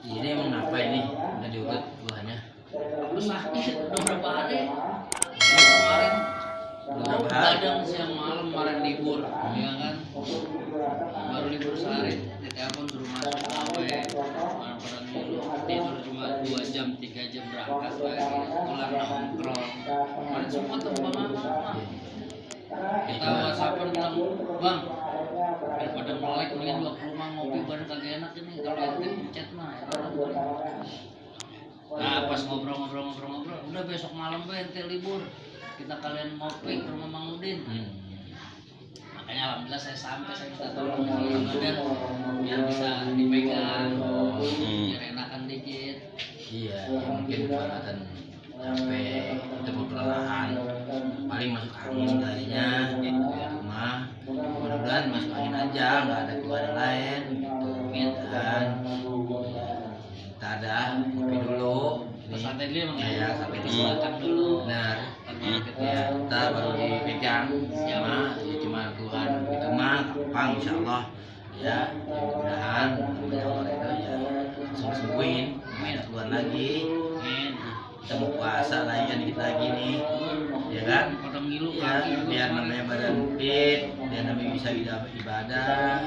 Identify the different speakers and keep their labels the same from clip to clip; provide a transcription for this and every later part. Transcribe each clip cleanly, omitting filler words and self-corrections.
Speaker 1: Ini emang apa ini? Udah diurut buahnya?
Speaker 2: Aku sakit udah berapa hari? Kemarin kadang siang malam kemarin libur, ya kan? Baru libur sehari, ditelepon suruh masuk gawe, pada ngilu, tidur cuma 2 jam, 3 jam berangkat lagi, pulang nongkrong. Kemarin semua tuh bang, kita whatsappan bilang, bang, daripada melek mendingan gua ke rumah ngopi bareng kagak enak ini kalau ente chat mah. Nah pas ngobrol, udah besok malam gue ente libur, kita kalian ngopi ke rumah Mang Udin. Makanya alhamdulillah saya sampai, saya minta tolong sama badan biar bisa dipegang, biar enakan dikit.
Speaker 1: Iya, ya mungkin peralatan capek, itu kelelahan, paling masuk angin kayaknya di rumah. Mudah-mudahan masuk angin aja, nggak ada keluhan lain gitu. Dan kita ada ngopi dulu.
Speaker 2: Santai dulu emang
Speaker 1: ya, sampai di
Speaker 2: belakang dulu.
Speaker 1: Benar. Ya, kita baru dipegang sama ya cuma Tuhan itu mah gampang insyaallah ya, mudah-mudahan namanya Allah itu ya langsung sembuhin, nggak ada keluhan lagi. Kita mau puasa lagi kan dikit lagi nih, ya kan? Ya, biar namanya badan fit, biar namanya bisa ibadah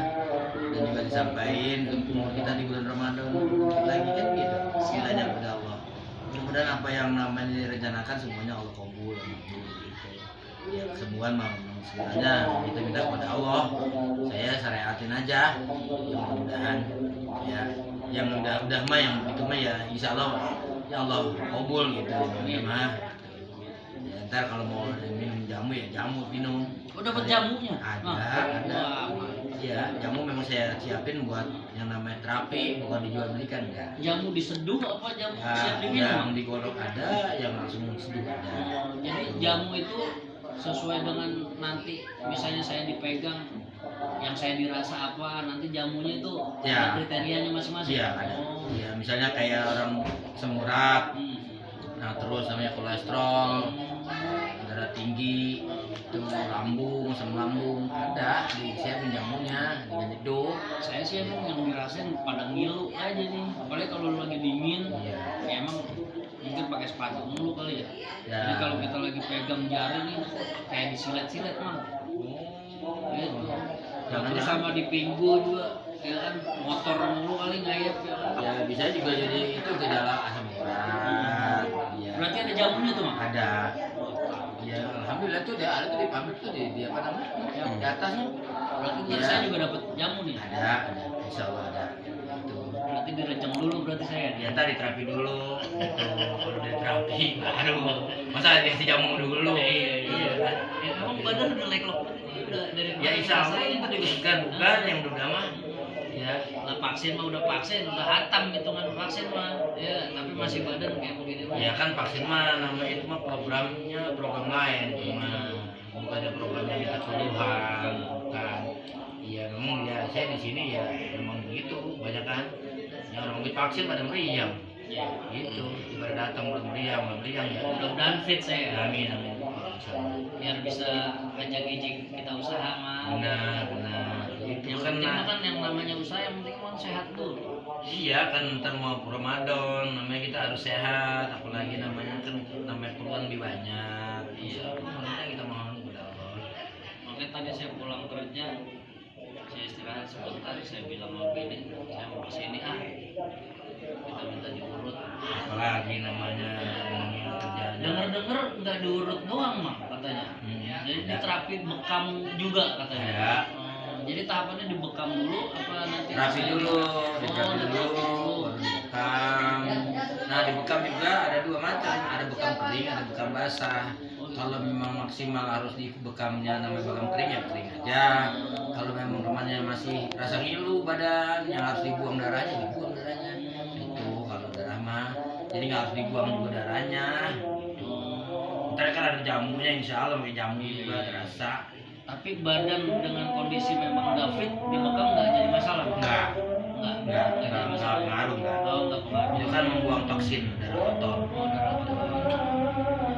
Speaker 1: dan juga disampaikan umur kita di bulan Ramadan dikit lagi kan gitu. Semuanya kepada Allah. Mudah-mudahan apa yang namanya direncanakan semuanya Allah kabul gitu. Ya kesembuhan semuanya kita minta kepada Allah. Saya syariatin aja. Mudah-mudahan ya yang udah mah yang itu mah ya insya Allah ya Allah kabul gitu ya mah. Ya, ntar kalau mau minum jamu ya jamu minum.
Speaker 2: Oh dapat jamunya?
Speaker 1: Ada. Iya, jamu memang saya siapin buat yang namanya terapi, bukan dijual belikan enggak.
Speaker 2: Jamu diseduh apa jamu
Speaker 1: Ya,
Speaker 2: siap diminum?
Speaker 1: yang digorok ada, yang langsung seduh ada.
Speaker 2: Jadi jamu itu sesuai dengan nanti misalnya saya dipegang, yang saya dirasa apa, nanti jamunya itu
Speaker 1: Ya.
Speaker 2: ada kriterianya masing-masing.
Speaker 1: Iya ada. Ya, misalnya kayak orang semurat, nah terus namanya kolesterol, darah tinggi, itu lambung, asam lambung, ada disiapin jamunya dengan nyeduh.
Speaker 2: Saya sih emang yang dirasain pada ngilu aja nih, apalagi kalau lagi dingin.
Speaker 1: Iya.
Speaker 2: Ya emang mungkin pakai sepatu mulu kali ya.
Speaker 1: Ya.
Speaker 2: Jadi kalau kita lagi pegang jari nih, kayak disilet-silet mah. Gitu.
Speaker 1: Jangan
Speaker 2: Terus sama di pinggul juga, ya kan motor mulu kali ngayap ya kan.
Speaker 1: Ya bisa juga jadi itu gejala asam urat. Ya.
Speaker 2: Berarti ada jamunya tuh, Mak?
Speaker 1: Ada. Ya alhamdulillah tuh ada tuh di pabrik tuh di apa namanya di atasnya.
Speaker 2: Berarti ntar
Speaker 1: Ya.
Speaker 2: saya juga dapat jamu nih.
Speaker 1: Ada, insya Allah ada. Itu.
Speaker 2: Berarti direjang dulu berarti saya.
Speaker 1: Ya ntar diterapi dulu. Itu kalau udah terapi, baru masa dikasih jamu dulu.
Speaker 2: Iya. Ya, emang badan udah leklok. Udah dari
Speaker 1: Ya insya Allah itu juga bukan yang udah mah. Ya.
Speaker 2: Lah vaksin mah udah vaksin, udah hatam hitungan vaksin mah. Ya, tapi masih badan kayak begini mah.
Speaker 1: Ya kan vaksin mah namanya itu mah program lain, bukannya programnya kita keluhan, bukan. Iya memang ya saya di sini ya memang begitu banyak kan. Yang orang divaksin pada meriang,
Speaker 2: Ya.
Speaker 1: gitu. Ibarat datang buat meriang ya.
Speaker 2: Mudah-mudahan fit saya.
Speaker 1: Amin amin. Insyaallah.
Speaker 2: Biar bisa ajak izin kita usaha mah.
Speaker 1: Benar. Itu
Speaker 2: Yang
Speaker 1: kan
Speaker 2: penting mah kan yang namanya usaha yang penting mah sehat dulu.
Speaker 1: iya kan ntar mau Ramadan namanya kita harus sehat, apalagi namanya kan namanya keluhan lebih banyak. Iya, makanya kita mohon kepada Allah.
Speaker 2: Makanya tadi saya pulang kerja, saya istirahat sebentar, saya bilang sama Bini, saya mau kesini kita minta diurut.
Speaker 1: Apalagi namanya kerjanya.
Speaker 2: Dengar-dengar nggak diurut doang mah katanya. Jadi
Speaker 1: ada.
Speaker 2: diterapi bekam juga katanya.
Speaker 1: Ada.
Speaker 2: Jadi tahapannya dibekam dulu apa nanti?
Speaker 1: Terapi dulu,
Speaker 2: Oh,
Speaker 1: diterapi dulu, baru dibekam. Nah di bekam juga ada dua macam, ada bekam kering, ada bekam basah. Kalau memang maksimal harus di bekamnya namanya bekam kering ya kering aja. Kalau memang temannya masih rasa ngilu badan, yang harus dibuang darahnya dibuang darahnya. Itu kalau darah mah, jadi nggak harus dibuang juga darahnya. Ntar kan ada jamunya, insya Allah pakai jamu juga terasa.
Speaker 2: Tapi badan dengan kondisi memang udah fit di Mekah nggak jadi masalah?
Speaker 1: Enggak
Speaker 2: Nggak jadi masalah.
Speaker 1: pengaruh enggak.
Speaker 2: Oh, nggak pengaruh.
Speaker 1: Itu kan membuang toksin darah kotor.
Speaker 2: Oh, darah kotor.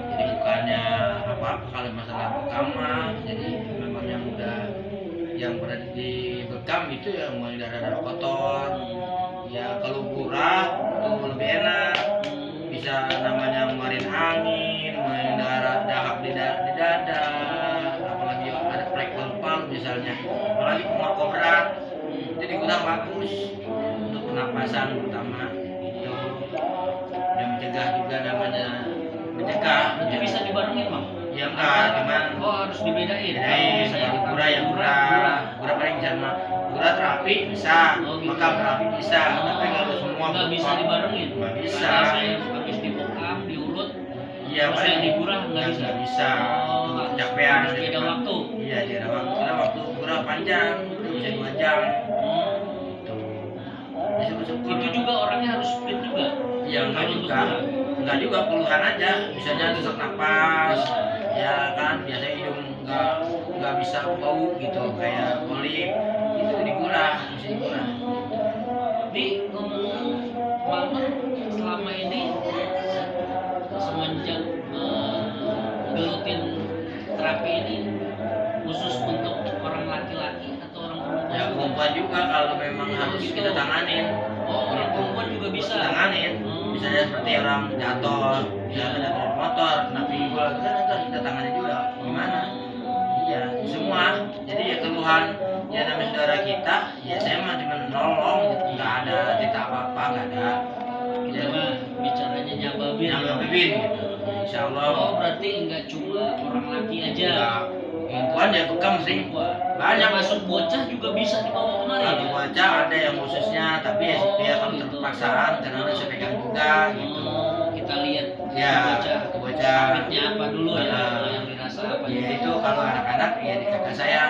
Speaker 1: Jadi bukannya apa-apa kalau masalah bekam mah. Jadi memang yang berada di bekam itu yang menghindari darah kotor. Ya kalau gurah itu lebih enak. Bisa namanya ngeluarin angin, menghindari dahak di dada, apalagi ada plek lempang misalnya, apalagi pemako berat. Jadi kurang bagus untuk pernapasan pertama itu. Dan mencegah juga namanya mencegah.
Speaker 2: Itu bisa dibarengin, Bang?
Speaker 1: Ya enggak, cuman
Speaker 2: harus dibedain.
Speaker 1: bedain sama gura yang gura paling bisa mah gura terapi bisa,
Speaker 2: Oh, gitu.
Speaker 1: bekam terapi bisa, tapi kalau semua
Speaker 2: nggak bisa
Speaker 1: bekam,
Speaker 2: dibarengin.
Speaker 1: nggak bisa.
Speaker 2: Kayak saya habis dibekam, diurut,
Speaker 1: Iya,
Speaker 2: terus yang digurah nggak bisa.
Speaker 1: Nggak bisa.
Speaker 2: Oh,
Speaker 1: Itu
Speaker 2: harus
Speaker 1: kecapean.
Speaker 2: beda waktu.
Speaker 1: Iya, beda waktu. Karena waktu gura panjang, bisa 2 jam.
Speaker 2: Hmm.
Speaker 1: Tuh. Ya, syukur-syukur.
Speaker 2: Itu juga orangnya harus fit juga.
Speaker 1: Iya, enggak
Speaker 2: Kalau
Speaker 1: juga.
Speaker 2: untuk gurah.
Speaker 1: Enggak juga puluhan aja. Bisanya sesak napas. Ya kan, biasanya hidung enggak bisa bau gitu kayak polip. Itu digurah, mesti digurah.
Speaker 2: Di ngomong Mama selama ini semenjak gelutin terapi ini khusus untuk orang laki-laki atau orang perempuan?
Speaker 1: Ya perempuan juga kalau memang harus
Speaker 2: Gitu.
Speaker 1: kita tanganin.
Speaker 2: Oh, orang perempuan juga bisa.
Speaker 1: Tanganin. Misalnya seperti orang jatuh, misalnya jatuh dari motor, kena pinggul, itu kan harus kita tangani juga. Gimana? Iya, semua. Jadi ya keluhan ya namanya saudara kita, ya saya mah cuma nolong, gitu. Nggak ada cerita apa-apa, nggak ada.
Speaker 2: Kita mah bicaranya nyababin.
Speaker 1: Yang ngebibin gitu. Insya Allah.
Speaker 2: Oh, berarti enggak cuma orang laki aja.
Speaker 1: Enggak. Perempuan ya bekam sih.
Speaker 2: Wah,
Speaker 1: Banyak
Speaker 2: masuk bocah juga bisa dibawa kemari.
Speaker 1: Kalau baca ada yang khususnya, tapi ya dia kalau
Speaker 2: gitu.
Speaker 1: terpaksaan karena saya pegang juga gitu.
Speaker 2: Kita lihat
Speaker 1: Ya, bocah.
Speaker 2: Sakitnya apa dulu ya,
Speaker 1: Nah,
Speaker 2: yang dirasa apa
Speaker 1: Ya
Speaker 2: gitu.
Speaker 1: itu kalau anak-anak ya di kakak saya.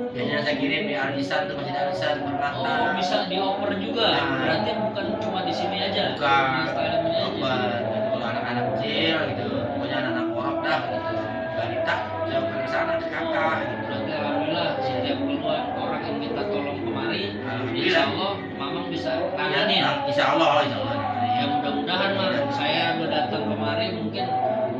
Speaker 1: Biasanya saya kirim di Arisan tuh masih Arisan Permata.
Speaker 2: Oh, bisa dioper juga.
Speaker 1: Nah.
Speaker 2: Berarti bukan cuma di sini aja.
Speaker 1: Bukan.
Speaker 2: Di Thailand ini
Speaker 1: Open.
Speaker 2: aja.
Speaker 1: Jadi kalau anak-anak kecil gitu, pokoknya anak-anak orok dah gitu. Balita saya oper ke sana ke kakak. Gitu.
Speaker 2: Berarti alhamdulillah setiap keluar orang yang minta tolong kemari,
Speaker 1: Alhamdulillah.
Speaker 2: insya Allah Mamang bisa tanganin.
Speaker 1: Insya Allah, insya Allah.
Speaker 2: Ya mudah-mudahan mah saya udah datang kemari mungkin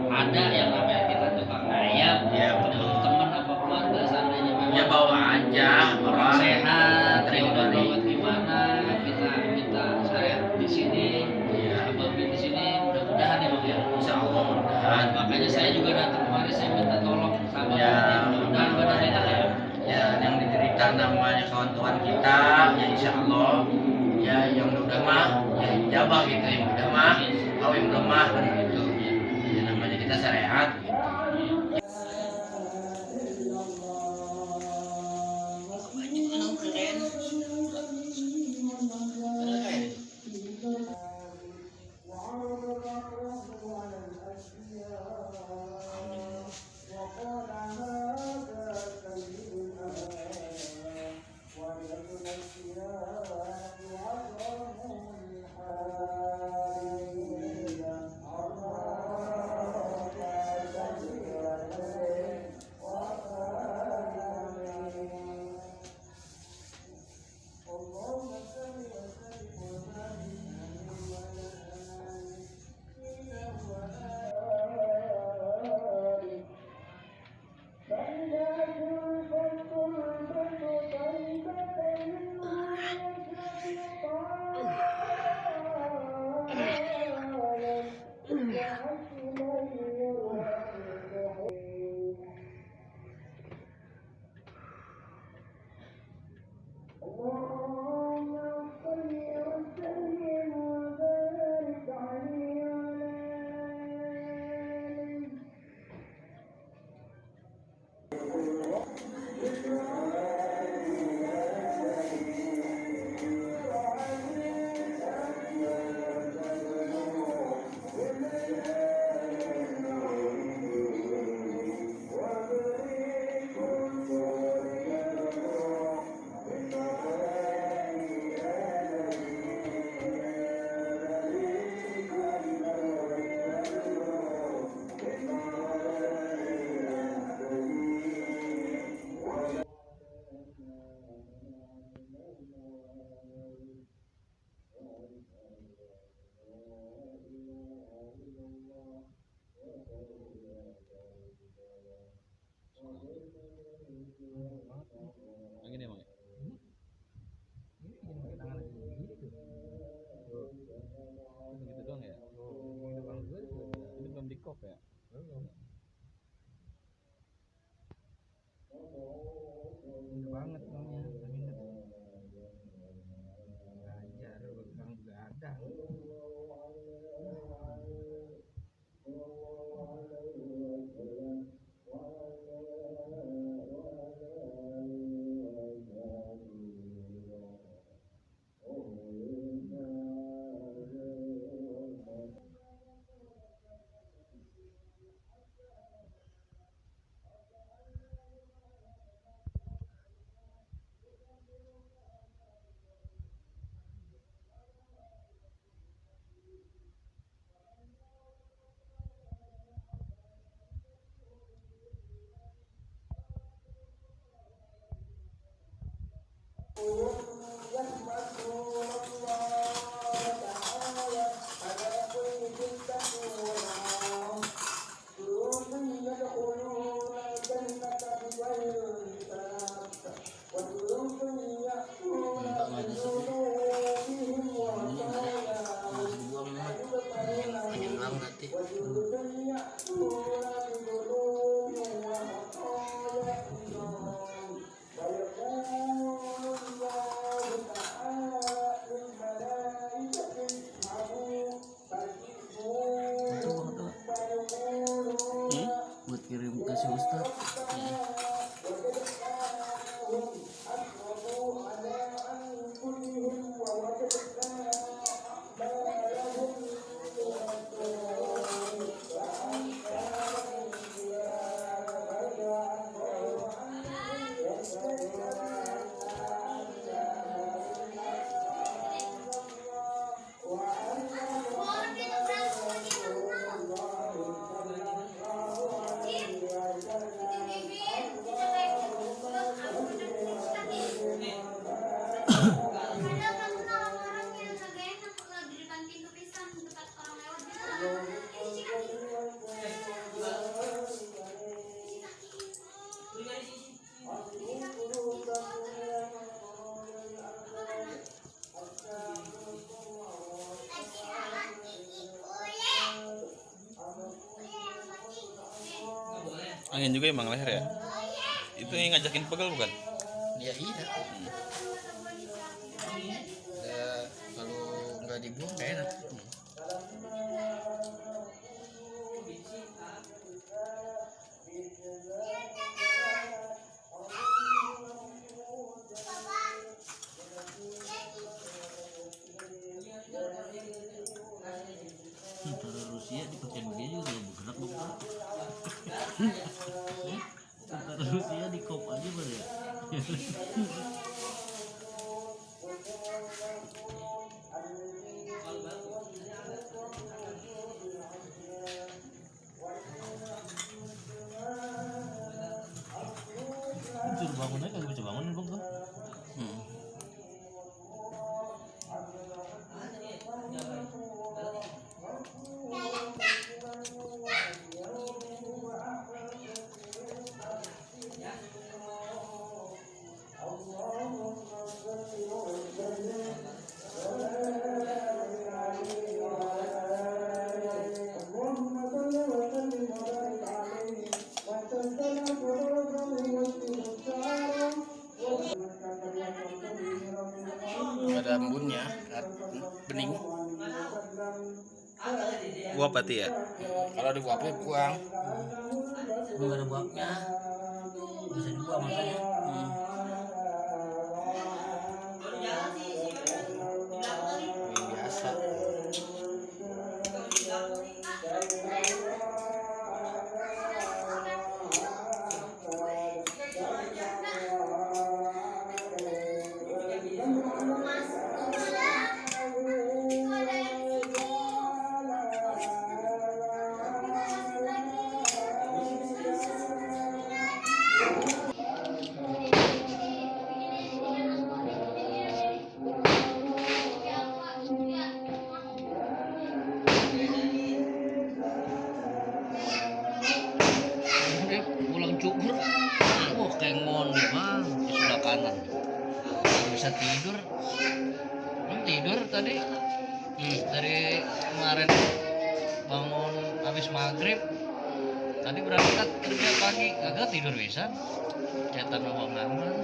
Speaker 2: ada yang namanya kita tukang ayam,
Speaker 1: Ya, betul.
Speaker 2: teman-teman apa keluarga seandainya memang
Speaker 1: Ya bawa aja,
Speaker 2: orang sehat, ya
Speaker 1: terima
Speaker 2: udah
Speaker 1: kasih.
Speaker 2: banget gimana kita minta saya di sini,
Speaker 1: Iya.
Speaker 2: Abang di sini, mudah-mudahan ya Bang ya.
Speaker 1: Insya Allah mudah-mudahan.
Speaker 2: Makanya saya juga datang kemari saya minta tolong sahabat
Speaker 1: Ya,
Speaker 2: mudah-mudahan badan enak ya.
Speaker 1: Ya, yang diderita namanya kawan-kawan kita, ya insya Allah. Ya, yang udah mah, ya ijabah gitu. Yang udah mah, kalau yang belum mah kan gitu. Ya, namanya kita syariat. Gitu. Enggak mati sih. Ini ada masih buang banget. Banyak banget nanti. Buat kirim ke si Ustaz.
Speaker 3: Angin juga emang leher ya? Itu yang ngajakin pegel bukan?
Speaker 1: Ya iya. Kalau nggak dibuang nggak enak. Tentara Rusia dipakai begini juga bergerak bergerak. Tentara Rusia di kop aja baru ya. Suruh bangun aja kagak bisa bangun bang tuh. Ada embunnya, bening.
Speaker 3: Uap berarti ya?
Speaker 1: Kalau ada buahnya buang. Nggak ada buahnya, bisa dibuang makanya. Biasa. Pulang cukur, wah kengon nih bang, di sebelah kanan. Nggak bisa tidur, belum tidur tadi. Dari kemarin bangun habis maghrib, tadi berangkat kerja pagi, agak tidur bisa. Cetan bawang aman.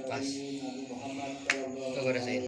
Speaker 2: Pas. Kau gue rasain.